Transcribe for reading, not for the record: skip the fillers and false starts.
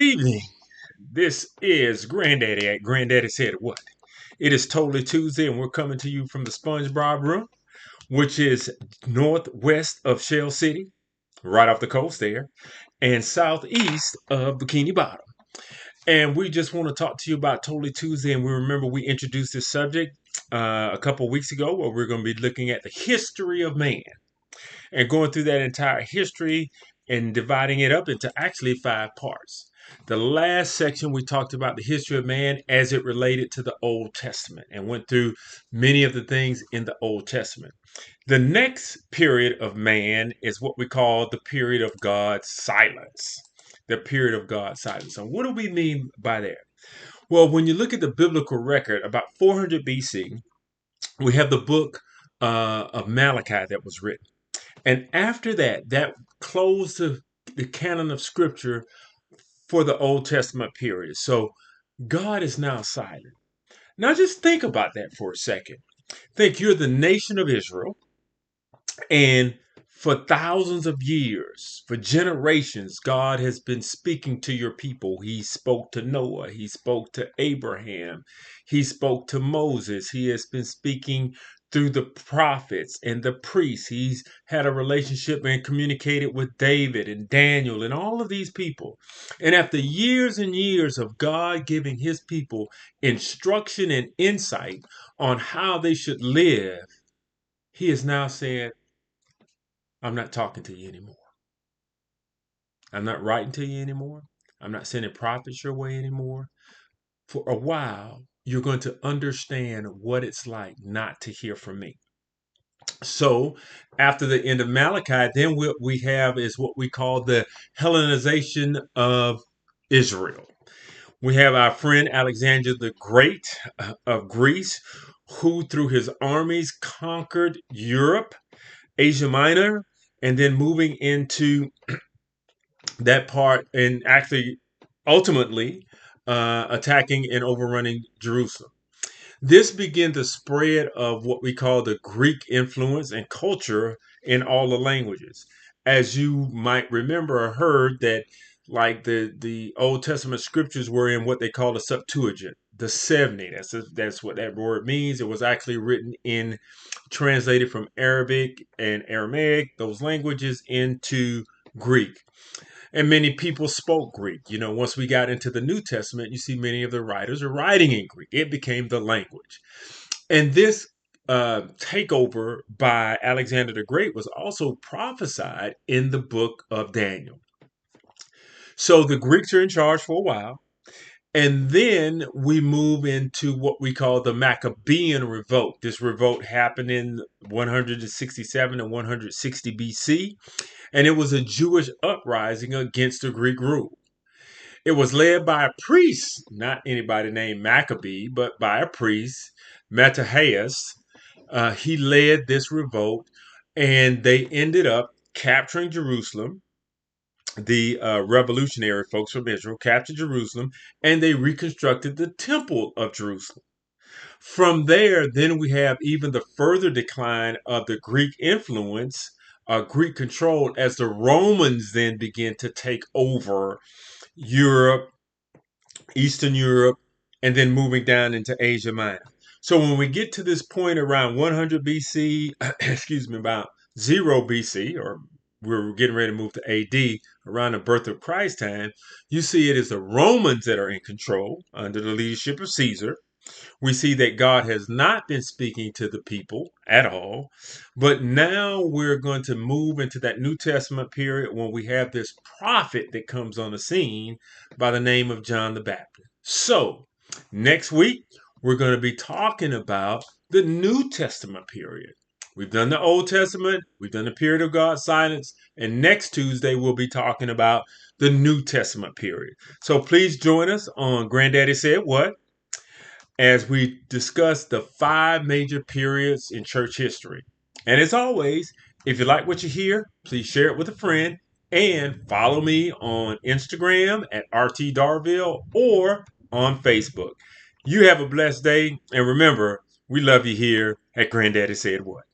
Evening. This is Granddaddy at Granddaddy Said What. It is totally Tuesday, and we're coming to you from the SpongeBob Room, which is northwest of Shell City, right off the coast there, and southeast of Bikini Bottom. And we just want to talk to you about Totally Tuesday. And we remember we introduced this subject a couple weeks ago, where we're going to be looking at the history of man and going through that entire history and dividing it up into actually 5 parts. The last section, we talked about the history of man as it related to the Old Testament and went through many of the things in the Old Testament. The next period of man is what we call the period of God's silence. The period of God's silence. And what do we mean by that? Well, when you look at the biblical record, about 400 BC, we have the book of Malachi that was written. And after that, that closed the canon of scripture for the Old Testament period. So God is now silent. Now just think about that for a second. Think you're the nation of Israel, and for thousands of years, for generations, God has been speaking to your people. He spoke to Noah. He spoke to Abraham. He spoke to Moses. He has been speaking through the prophets and the priests. He's had a relationship and communicated with David and Daniel and all of these people. And after years and years of God giving his people instruction and insight on how they should live, he has now said, I'm not talking to you anymore. I'm not writing to you anymore. I'm not sending prophets your way anymore. For a while, you're going to understand what it's like not to hear from me. So, after the end of Malachi, then what we have is what we call the Hellenization of Israel. We have our friend Alexander the Great of Greece, who through his armies conquered Europe, Asia Minor, and then moving into that part and actually ultimately attacking and overrunning Jerusalem. This began the spread of what we call the Greek influence and culture in all the languages. As you might remember or heard that like the Old Testament scriptures were in what they call the Septuagint, the 70. That's what that word means. It was actually written in translated from Arabic and Aramaic, those languages, into Greek. And many people spoke Greek. Once we got into the New Testament, you see many of the writers are writing in Greek. It became the language. And this takeover by Alexander the Great was also prophesied in the book of Daniel. So the Greeks are in charge for a while. And then we move into what we call the Maccabean revolt. This revolt happened in 167 and 160 BC, and it was a Jewish uprising against the Greek rule. It was led by a priest, not anybody named Maccabee, but by a priest, Mattathias. He led this revolt, and they ended up capturing Jerusalem. The revolutionary folks from Israel captured Jerusalem, and they reconstructed the temple of Jerusalem. From there, then we have even the further decline of the Greek influence, Greek control, as the Romans then begin to take over Europe, Eastern Europe, and then moving down into Asia Minor. So when we get to this point around 100 BC, excuse me, about 0 BC, or we're getting ready to move to AD, around the birth of Christ time, you see it is the Romans that are in control under the leadership of Caesar. We see that God has not been speaking to the people at all. But now we're going to move into that New Testament period when we have this prophet that comes on the scene by the name of John the Baptist. So next week, we're going to be talking about the New Testament period. We've done the Old Testament, we've done the period of God's silence, and next Tuesday we'll be talking about the New Testament period. So please join us on Granddaddy Said What, as we discuss the 5 major periods in church history. And as always, if you like what you hear, please share it with a friend and follow me on Instagram at RT Darville or on Facebook. You have a blessed day, and remember, we love you here at Granddaddy Said What.